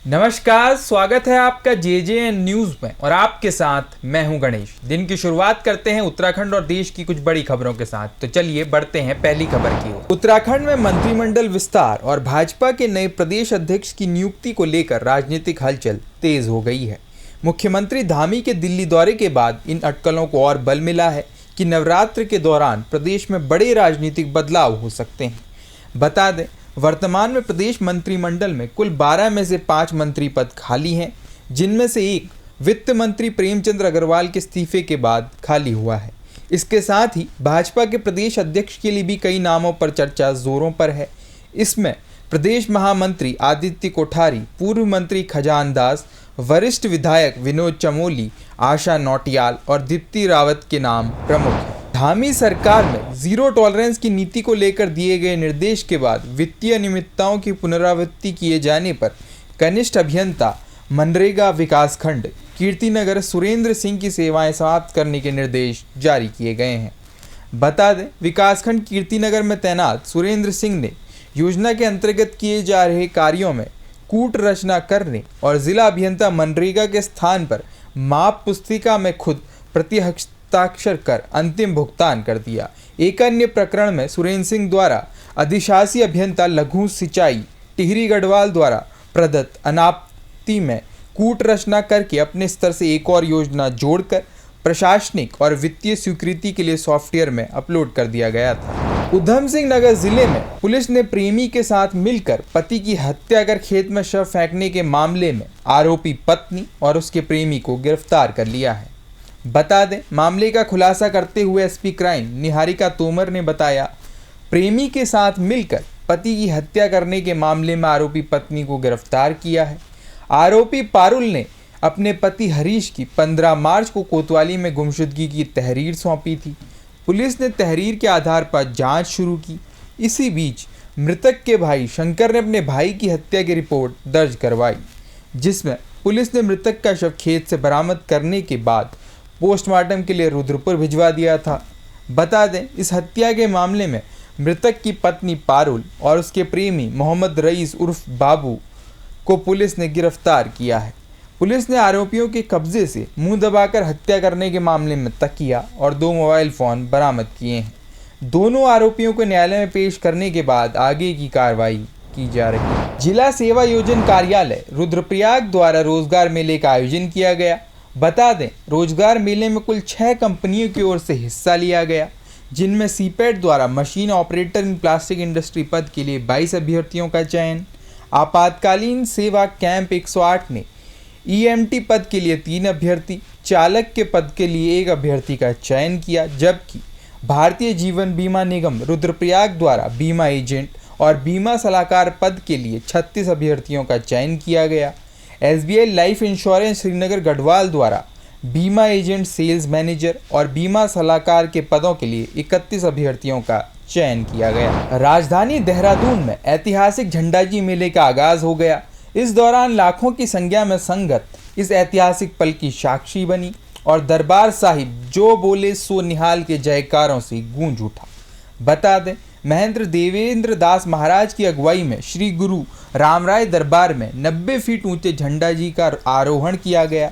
नमस्कार, स्वागत है आपका JJN न्यूज में और आपके साथ मैं हूं गणेश। दिन की शुरुआत करते हैं उत्तराखंड और देश की कुछ बड़ी खबरों के साथ। तो चलिए बढ़ते हैं पहली खबर की ओर। उत्तराखंड में मंत्रिमंडल विस्तार और भाजपा के नए प्रदेश अध्यक्ष की नियुक्ति को लेकर राजनीतिक हलचल तेज हो गई है। मुख्यमंत्री धामी के दिल्ली दौरे के बाद इन अटकलों को और बल मिला है कि नवरात्र के दौरान प्रदेश में बड़े राजनीतिक बदलाव हो सकते हैं। बता दें, वर्तमान में प्रदेश मंत्रिमंडल में कुल 12 में से 5 मंत्री पद खाली हैं, जिनमें से एक वित्त मंत्री प्रेमचंद अग्रवाल के इस्तीफे के बाद खाली हुआ है। इसके साथ ही भाजपा के प्रदेश अध्यक्ष के लिए भी कई नामों पर चर्चा जोरों पर है। इसमें प्रदेश महामंत्री आदित्य कोठारी, पूर्व मंत्री खजान दास, वरिष्ठ विधायक विनोद चमोली, आशा नौटियाल और दीप्ति रावत के नाम प्रमुख हैं। धामी सरकार में जीरो टॉलरेंस की नीति को लेकर दिए गए निर्देश के बाद वित्तीय अनियमितताओं की पुनरावृत्ति किए जाने पर कनिष्ठ अभियंता मनरेगा विकासखंड कीर्तिनगर सुरेंद्र सिंह की सेवाएं समाप्त करने के निर्देश जारी किए गए हैं। बता दें, विकासखंड कीर्तिनगर में तैनात सुरेंद्र सिंह ने योजना के अंतर्गत किए जा रहे कार्यों में कूट रचना करने और जिला अभियंता मनरेगा के स्थान पर माप पुस्तिका में खुद हस्ताक्षर कर अंतिम भुगतान कर दिया। एक अन्य प्रकरण में सुरेंद्र सिंह द्वारा अधिशासी अभियंता लघु सिंचाई टिहरी गढ़वाल द्वारा प्रदत्त अनापत्ति में कूट रचना करके अपने स्तर से एक और योजना जोड़कर प्रशासनिक और वित्तीय स्वीकृति के लिए सॉफ्टवेयर में अपलोड कर दिया गया था। उधम सिंह नगर जिले में पुलिस ने प्रेमी के साथ मिलकर पति की हत्या कर खेत में शव फेंकने के मामले में आरोपी पत्नी और उसके प्रेमी को गिरफ्तार कर लिया है। बता दें, मामले का खुलासा करते हुए एसपी क्राइम निहारिका तोमर ने बताया, प्रेमी के साथ मिलकर पति की हत्या करने के मामले में आरोपी पत्नी को गिरफ्तार किया है। आरोपी पारुल ने अपने पति हरीश की 15 मार्च को कोतवाली में गुमशुदगी की तहरीर सौंपी थी। पुलिस ने तहरीर के आधार पर जांच शुरू की। इसी बीच मृतक के भाई शंकर ने अपने भाई की हत्या की रिपोर्ट दर्ज करवाई, जिसमें पुलिस ने मृतक का शव खेत से बरामद करने के बाद पोस्टमार्टम के लिए रुद्रपुर भिजवा दिया था। बता दें, इस हत्या के मामले में मृतक की पत्नी पारुल और उसके प्रेमी मोहम्मद रईस उर्फ बाबू को पुलिस ने गिरफ्तार किया है। पुलिस ने आरोपियों के कब्जे से मुंह दबाकर हत्या करने के मामले में तकिया और 2 मोबाइल फ़ोन बरामद किए हैं। दोनों आरोपियों को न्यायालय में पेश करने के बाद आगे की कार्रवाई की जा रही है। जिला सेवा योजना कार्यालय रुद्रप्रयाग द्वारा रोजगार मेले का आयोजन किया गया। बता दें, रोजगार मेले में कुल 6 कंपनियों की ओर से हिस्सा लिया गया, जिनमें सीपेट द्वारा मशीन ऑपरेटर इन प्लास्टिक इंडस्ट्री पद के लिए 22 अभ्यर्थियों का चयन, आपातकालीन सेवा कैंप 108 ने EMT पद के लिए 3 अभ्यर्थी, चालक के पद के लिए 1 अभ्यर्थी का चयन किया, जबकि भारतीय जीवन बीमा निगम रुद्रप्रयाग द्वारा बीमा एजेंट और बीमा सलाहकार पद के लिए 36 अभ्यर्थियों का चयन किया गया। SBI life insurance Srinagar Garhwal द्वारा बीमा एजेंट, सेल्स मैनेजर और बीमा सलाहकार के पदों के लिए 31 अभ्यर्थियों का चयन किया गया। राजधानी देहरादून में ऐतिहासिक झंडाजी मेले का आगाज हो गया। इस दौरान लाखों की संख्या में संगत इस ऐतिहासिक पल की साक्षी बनी और दरबार साहिब जो बोले सो निहाल के जयकारों से गूंज उठा। बता दें, महेंद्र देवेंद्र दास महाराज की अगुवाई में श्री गुरु रामराय दरबार में 90 फीट ऊंचे झंडा जी का आरोहण किया गया।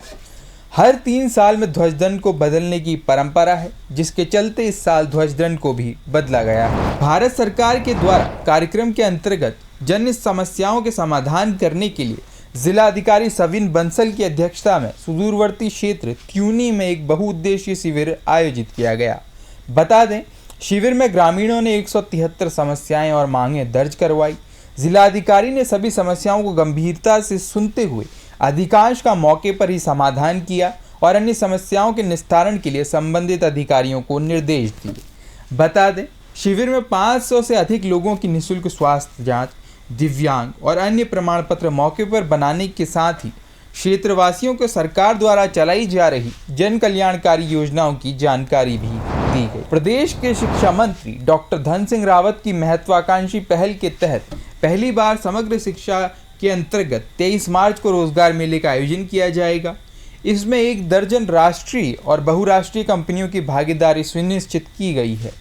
हर 3 साल में ध्वजदंड को बदलने की परंपरा है, जिसके चलते इस साल ध्वजदंड को भी बदला गया है। भारत सरकार के द्वारा कार्यक्रम के अंतर्गत जन समस्याओं के समाधान करने के लिए जिलाधिकारी सविन बंसल की अध्यक्षता में सुदूरवर्ती क्षेत्र त्यूनी में एक बहुउद्देशीय शिविर आयोजित किया गया। बता दें, शिविर में ग्रामीणों ने 173 समस्याएं और मांगें दर्ज करवाई। जिलाधिकारी ने सभी समस्याओं को गंभीरता से सुनते हुए अधिकांश का मौके पर ही समाधान किया और अन्य समस्याओं के निस्तारण के लिए संबंधित अधिकारियों को निर्देश दिए। बता दें, शिविर में 500 से अधिक लोगों की निःशुल्क स्वास्थ्य जांच, दिव्यांग और अन्य प्रमाण पत्र मौके पर बनाने के साथ ही क्षेत्रवासियों को सरकार द्वारा चलाई जा रही जन कल्याणकारी योजनाओं की जानकारी भी दी गई। प्रदेश के शिक्षा मंत्री डॉक्टर धन सिंह रावत की महत्वाकांक्षी पहल के तहत पहली बार समग्र शिक्षा के अंतर्गत 23 मार्च को रोजगार मेले का आयोजन किया जाएगा। इसमें 1 दर्जन राष्ट्रीय और बहुराष्ट्रीय कंपनियों की भागीदारी सुनिश्चित की गई है।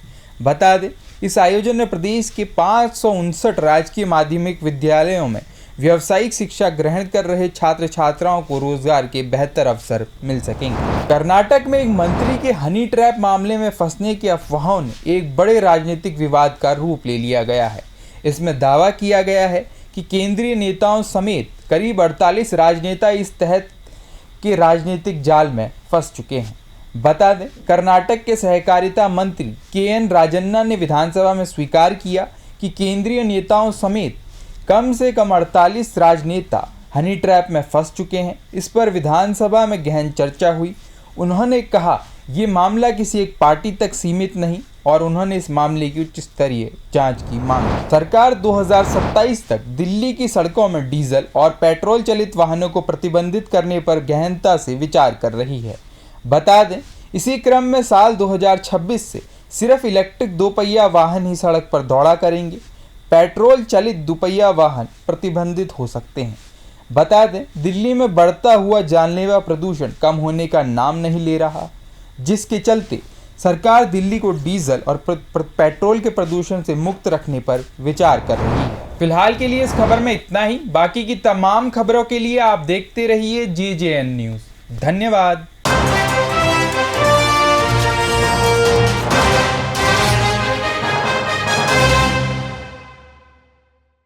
बता दें, इस आयोजन में प्रदेश के 559 राजकीय माध्यमिक विद्यालयों में व्यावसायिक शिक्षा ग्रहण कर रहे छात्र छात्राओं को रोजगार के बेहतर अवसर मिल सकेंगे। कर्नाटक में एक मंत्री के हनी ट्रैप मामले में फंसने की अफवाहों ने एक बड़े राजनीतिक विवाद का रूप ले लिया गया है। इसमें दावा किया गया है कि केंद्रीय नेताओं समेत करीब 48 राजनेता इस तहत के राजनीतिक जाल में फंस चुके हैं। बता दें, कर्नाटक के सहकारिता मंत्री के.एन. राजन्ना ने विधानसभा में स्वीकार किया कि केंद्रीय नेताओं समेत कम से कम 48 राजनेता हनी ट्रैप में फंस चुके हैं। इस पर विधानसभा में गहन चर्चा हुई। उन्होंने कहा ये मामला किसी एक पार्टी तक सीमित नहीं और उन्होंने इस मामले की उच्च स्तरीय जांच की मांग की। सरकार 2027 तक दिल्ली की सड़कों में डीजल और पेट्रोल चलित वाहनों को प्रतिबंधित करने पर गहनता से विचार कर रही है। बता दें, इसी क्रम में साल 2026 से सिर्फ इलेक्ट्रिक दोपहिया वाहन ही सड़क पर दौड़ा करेंगे। पेट्रोल चलित दुपहिया वाहन प्रतिबंधित हो सकते हैं। बता दें, दिल्ली में बढ़ता हुआ जानलेवा प्रदूषण कम होने का नाम नहीं ले रहा, जिसके चलते सरकार दिल्ली को डीजल और पेट्रोल के प्रदूषण से मुक्त रखने पर विचार कर रही है। फिलहाल के लिए इस खबर में इतना ही। बाकी की तमाम खबरों के लिए आप देखते रहिए JJN न्यूज़। धन्यवाद।